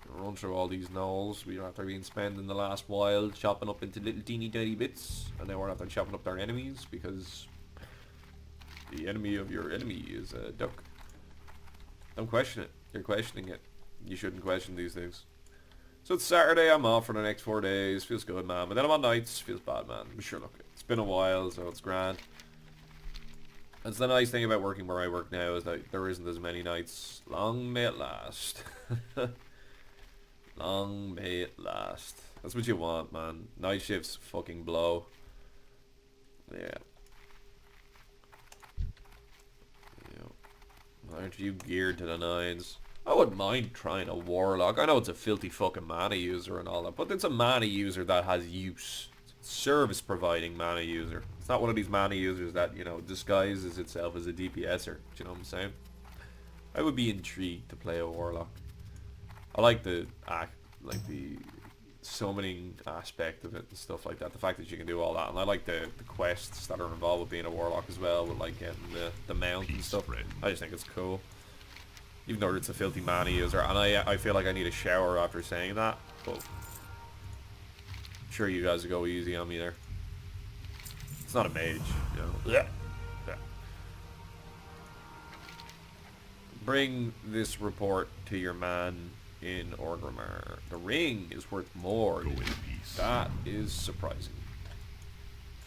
Run through all these knolls. We after being spending the last while chopping up into little teeny tiny bits, and now we're after chopping up their enemies because the enemy of your enemy is a duck. Don't question it. You're questioning it. You shouldn't question these things. So it's Saturday, I'm off for the next 4 days. Feels good, man. But then I'm on nights. Feels bad, man. But sure, look, it's been a while, so it's grand. That's the nice thing about working where I work now, is that there isn't as many nights. Long may it last. Long may it last. That's what you want, man. Night shifts fucking blow. Yeah. Aren't you geared to the nines? I wouldn't mind trying a warlock. I know it's a filthy fucking mana user and all that, but it's a mana user that has use. Service providing mana user. It's not one of these mana users that, you know, disguises itself as a DPSer. Do you know what I'm saying? I would be intrigued to play a warlock. I like the summoning aspect of it and stuff like that. The fact that you can do all that, and I like the quests that are involved with being a warlock as well, with like getting the mount and stuff. I just think it's cool. Even though it's a filthy mana user, and I feel like I need a shower after saying that, but I'm sure you guys will go easy on me there. It's not a mage, you know. Yeah. Bring this report to your man in Orgrimmar. The ring is worth more. That is surprising.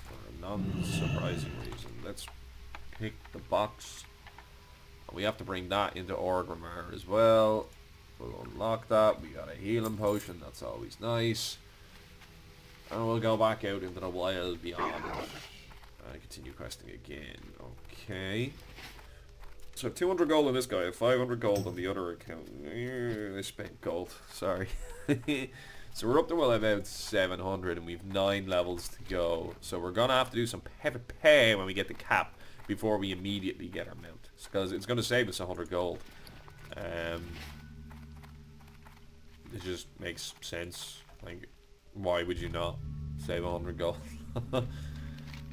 For a non-surprising reason. Let's pick the box. We have to bring that into Orgrimmar as well. We'll unlock that. We got a healing potion. That's always nice. And we'll go back out into the wild beyond. Continue questing again. Okay. So 200 gold on this guy, 500 gold on the other account. I spent gold, sorry. So we're up to, well, about 700 and we've 9 levels to go. So we're going to have to do some pay when we get the cap before we immediately get our mount. Because it's going to save us 100 gold. It just makes sense. Like, why would you not save 100 gold?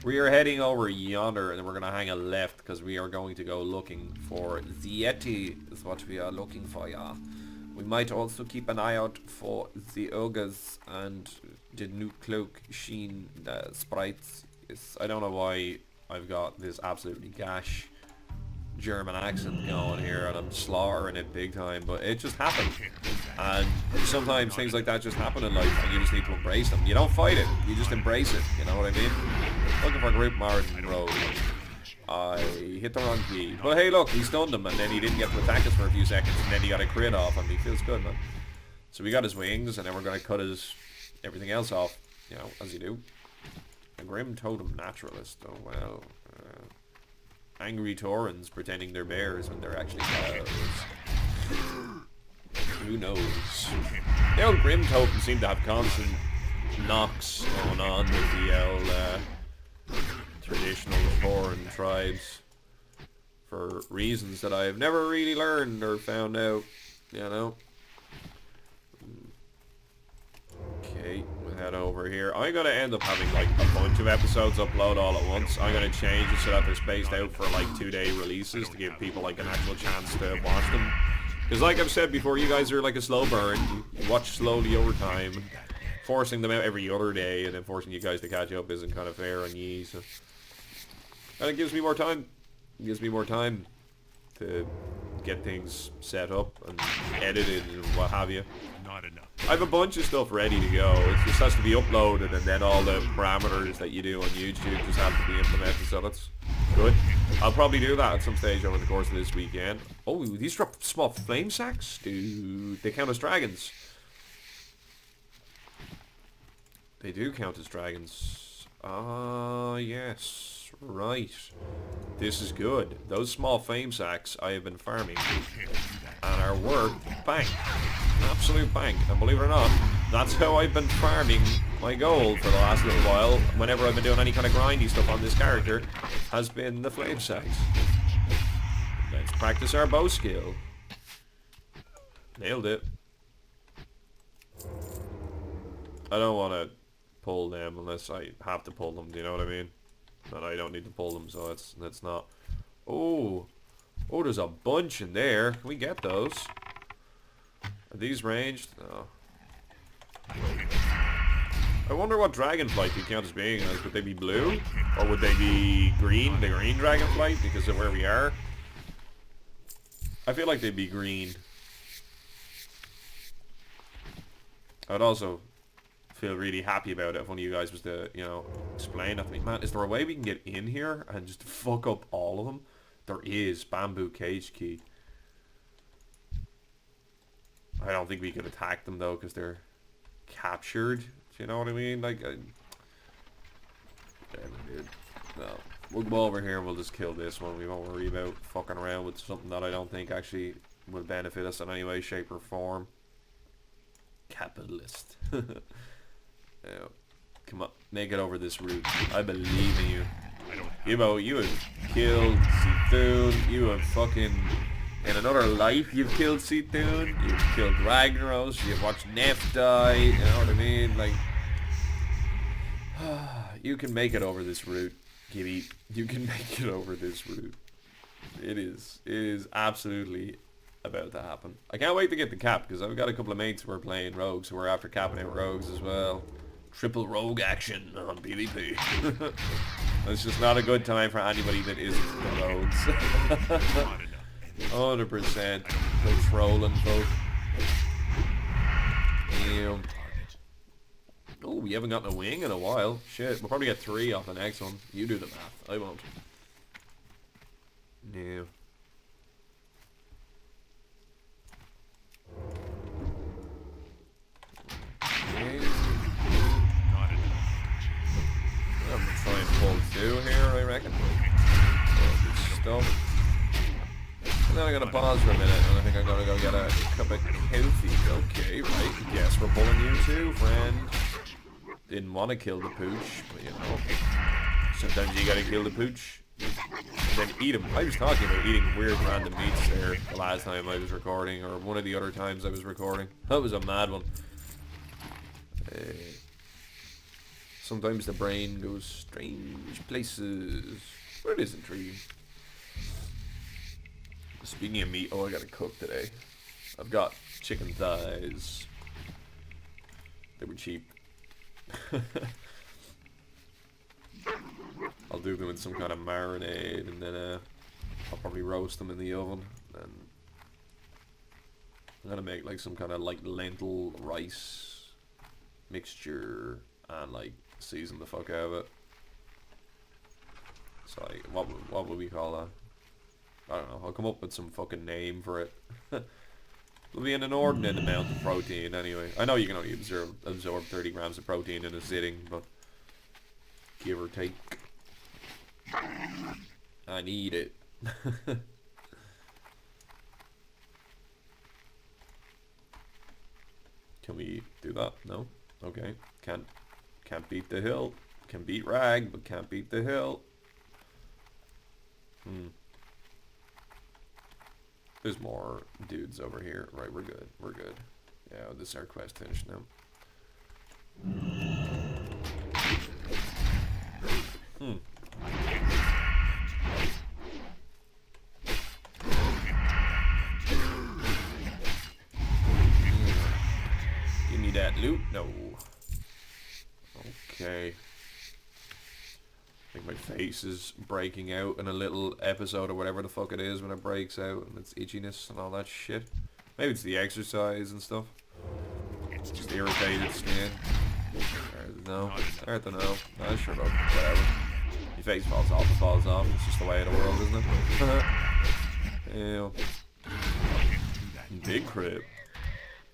We are heading over yonder, and then we're going to hang a left because we are going to go looking for the Yeti, is what we are looking for, yeah. We might also keep an eye out for the ogres and the new cloak sheen sprites. I don't know why I've got this absolutely gash German accent going here, and I'm slaughtering it big time, but it just happened. And sometimes things like that just happen in life, and you just need to embrace them. You don't fight it, you just embrace it, you know what I mean? Looking for Group Martin Road. I hit the wrong key. But hey look, he stunned him, and then he didn't get to attack us for a few seconds, and then he got a crit off, and he feels good, man. So we got his wings, and then we're going to cut his everything else off, you know, as you do. A Grim Totem Naturalist, oh well. Angry Taurens pretending they're bears when they're actually cows. Who knows? The old Grim Totems seem to have constant knocks going on with the old traditional Tauren tribes for reasons that I've never really learned or found out, you know. Okay, we'll head over here. I'm going to end up having like a bunch of episodes upload all at once. I'm going to change it so that they're spaced out for like 2-day releases to give people like an actual chance to watch them. Because like I've said before, you guys are like a slow burn. You watch slowly over time. Forcing them out every other day and then forcing you guys to catch up isn't kind of fair on ye. So. And it gives me more time. It gives me more time to get things set up and edited and what have you. Not enough. I have a bunch of stuff ready to go. It just has to be uploaded, and then all the parameters that you do on YouTube just have to be implemented, so that's good. I'll probably do that at some stage over the course of this weekend. Oh, these drop small flame sacks? Dude, they count as dragons. They do count as dragons. Ah, yes. Right. This is good. Those small flame sacks I have been farming and are worth bank. Absolute bank. And believe it or not, that's how I've been farming my gold for the last little while. Whenever I've been doing any kind of grindy stuff on this character, has been the flame sacks. Let's practice our bow skill. Nailed it. I don't want to pull them unless I have to pull them, do you know what I mean? And I don't need to pull them, so it's not. Oh, there's a bunch in there. Can we get those? Are these ranged? No. I wonder what dragonflight you count as being. Like, would they be blue? Or would they be green? The green dragonflight because of where we are? I feel like they'd be green. I would also feel really happy about it if one of you guys was to, you know, explain that to me. Man, is there a way we can get in here and just fuck up all of them? There is. Bamboo cage key. I don't think we could attack them though because they're captured. Do you know what I mean? Like, damn it, dude. No. We'll go over here and we'll just kill this one. We won't worry about fucking around with something that I don't think actually will benefit us in any way, shape, or form. Capitalist. Yeah. Come on, make it over this route. I believe in you. Gibboeire, you have killed Seathun. You have fucking... In another life, you've killed Seathun. You've killed Ragnaros. You've watched Neff die. You know what I mean? Like... You can make it over this route, Gibby. You can make it over this route. It is absolutely about to happen. I can't wait to get the cap, because I've got a couple of mates who are playing rogues, who are after capping out rogues as well. Triple rogue action on PvP. It's just not a good time for anybody that isn't the rogues. 100% trolling folk. Damn. Oh, we haven't gotten a wing in a while. Shit, we'll probably get 3 off the next one. You do the math. I won't. No. Okay. I'm gonna try and pull 2 here, I reckon. Good stuff. And then I'm gonna pause for a minute, and I think I'm gonna go get a cup of coffee. Okay, right. Yes, we're pulling you too, friend. Didn't want to kill the pooch, but you know, sometimes you gotta kill the pooch and then eat him. I was talking about eating weird random meats there the last time I was recording, or one of the other times I was recording. That was a mad one. Sometimes the brain goes strange places, but it is intriguing. Speaking of meat, oh, I gotta cook today. I've got chicken thighs. They were cheap. I'll do them in some kind of marinade, and then I'll probably roast them in the oven. And I'm gonna make like some kind of like lentil rice mixture and like season the fuck out of it. So like, what would we call that? I don't know. I'll come up with some fucking name for it. It'll be an inordinate amount of protein anyway. I know you can only absorb 30 grams of protein in a sitting, but give or take. I need it. Can we do that? No? Okay. Can't beat the hill. Can beat Rag, but can't beat the hill. There's more dudes over here. Right, we're good. We're good. Yeah, this is our quest finished now. Give me that loot? No. Okay. I think my face is breaking out in a little episode or whatever the fuck it is when it breaks out and it's itchiness and all that shit. Maybe it's the exercise and stuff. It's just irritated skin. No, I don't know. I sure don't. Whatever. Your face falls off, it falls off. It's just the way of the world, isn't it? Ew. Big crib.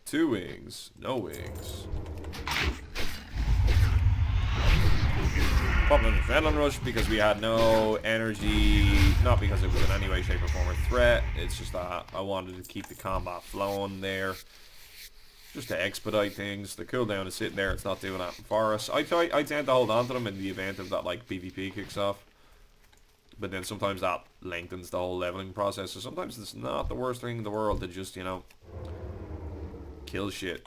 2 wings. No wings. Popped an adrenaline rush because we had no energy, not because it was in any way, shape or form a threat. It's just that I wanted to keep the combat flowing there, just to expedite things. The cooldown is sitting there, it's not doing that for us. I tend to hold on to them in the event of that like PvP kicks off, but then sometimes that lengthens the whole leveling process, so sometimes it's not the worst thing in the world to just, you know, kill shit.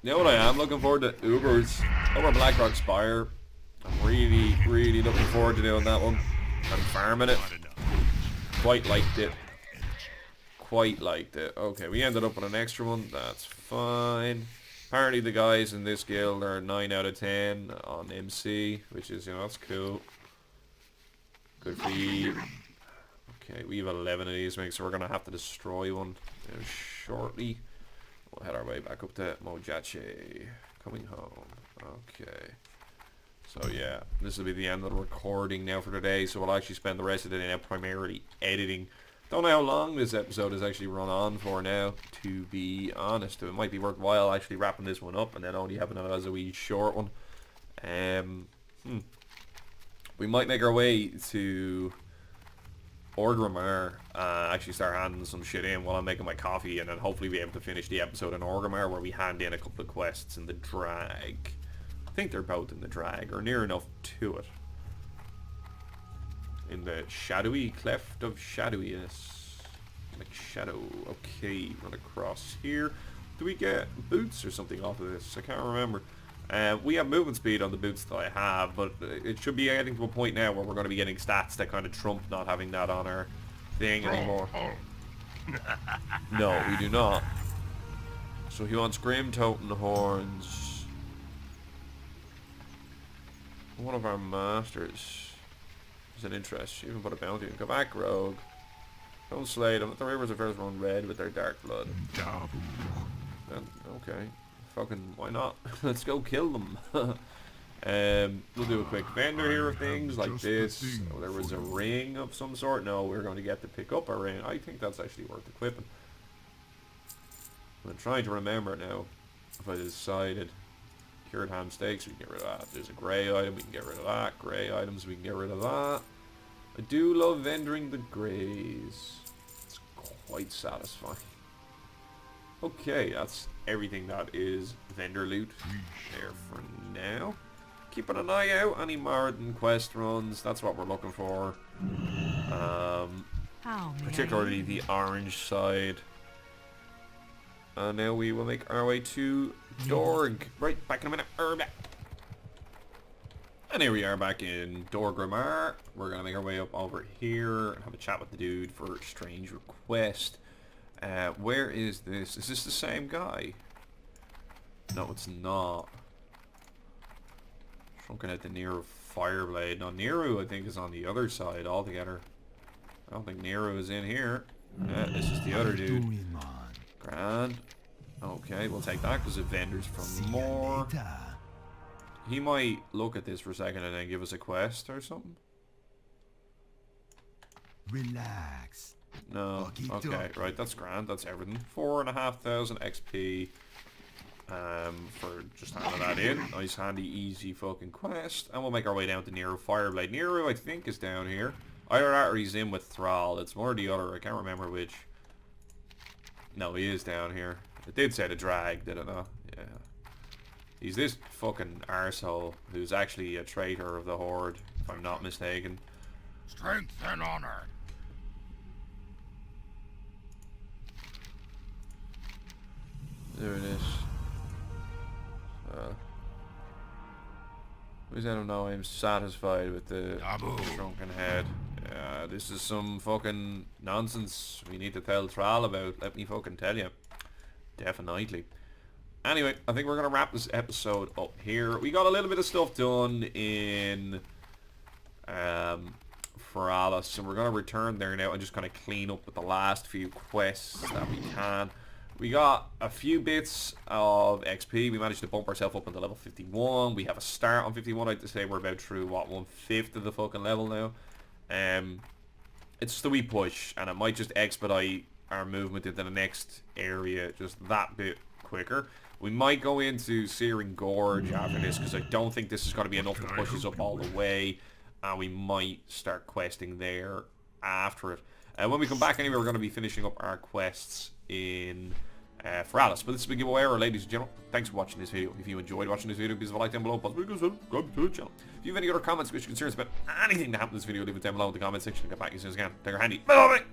You know what I am looking forward to? Uber Blackrock Spire. I'm really looking forward to doing that one. I'm farming it. Quite liked it. Okay, we ended up with an extra one. That's fine. Apparently the guys in this guild are 9 out of 10 on MC, which is, you know, that's cool. Good for you. Okay, we have 11 of these things, so we're going to have to destroy one shortly. We'll head our way back up to Mojache. Coming home. Okay. So yeah, this will be the end of the recording now for today, so we'll actually spend the rest of the day now primarily editing. Don't know how long this episode has actually run on for now, to be honest. It might be worthwhile actually wrapping this one up and then only having it as a wee short one. We might make our way to Orgrimmar, actually start handing some shit in while I'm making my coffee, and then hopefully be able to finish the episode in Orgrimmar where we hand in a couple of quests in the drag. I think they're both in the drag, or near enough to it. In the shadowy cleft of shadowiness. Like shadow. Okay, run across here. Do we get boots or something off of this? I can't remember. We have movement speed on the boots that I have, but it should be getting to a point now where we're going to be getting stats that kind of trump not having that on our thing anymore. No, we do not. So he wants Grim Totem Horns. One of our masters is an interest. You even put a bounty in. Go back, rogue. Don't slay them. Let the rivers of earth run red with their dark blood. Okay. Fucking, why not? Let's go kill them. We'll do a quick vendor here of things like this. Oh, there was a ring of some sort. No, we're going to get to pick up a ring. I think that's actually worth equipping. I'm trying to remember now if I decided. Cured ham steaks, we can get rid of that. There's a grey item, we can get rid of that. Grey items, we can get rid of that. I do love vendoring the greys. It's quite satisfying. Okay, that's everything that is vendor loot there for now. Keeping an eye out, any Marathon quest runs, that's what we're looking for. Particularly the orange side. And now we will make our way to Dorg. Right, back in a minute. And here we are back in Dorgrimmar. We're going to make our way up over here and have a chat with the dude for a strange request. Where is this? Is this the same guy? No, it's not. Shrunken at the Nero Fireblade. No, Nero I think is on the other side altogether. I don't think Nero is in here. This is the other dude. Grand. Okay, we'll take that because it vendors for more. He might look at this for a second and then give us a quest or something. Relax. No. Okay, right, that's grand. That's everything. 4,500 XP for just handing that in. Nice, handy, easy fucking quest. And we'll make our way down to Nero Fireblade. Nero, I think, is down here. Either that or he's in with Thrall. It's one or the other. I can't remember which. No, he is down here. It did say the drag, did it not? Yeah. He's this fucking arsehole who's actually a traitor of the Horde, if I'm not mistaken. Strength and honor. There it is. We don't know. I'm satisfied with the shrunken head. Yeah, this is some fucking nonsense we need to tell Thrall about. Let me fucking tell you. Definitely. Anyway, I think we're going to wrap this episode up here. We got a little bit of stuff done in Feralas, and we're going to return there now and just kind of clean up with the last few quests that we can. We got a few bits of XP. We managed to bump ourselves up into level 51. We have a start on 51. I'd say we're about through, what, 1/5 of the fucking level now. It's just a wee push, and it might just expedite our movement into the next area just that bit quicker. We might go into Searing Gorge after this, because I don't think this is going to be enough to push us up all the way, and we might start questing there after it. When we come back anyway, we're going to be finishing up our quests in Feralas. But this has been Gibboeire, ladies and gentlemen. Thanks for watching this video. If you enjoyed watching this video, please leave a like down below. Subscribe to the channel. If you have any other comments, questions, concerns about anything that happened in this video, leave it down below in the comment section. I'll get back to you as soon as I can. Take care, handy. Bye-bye.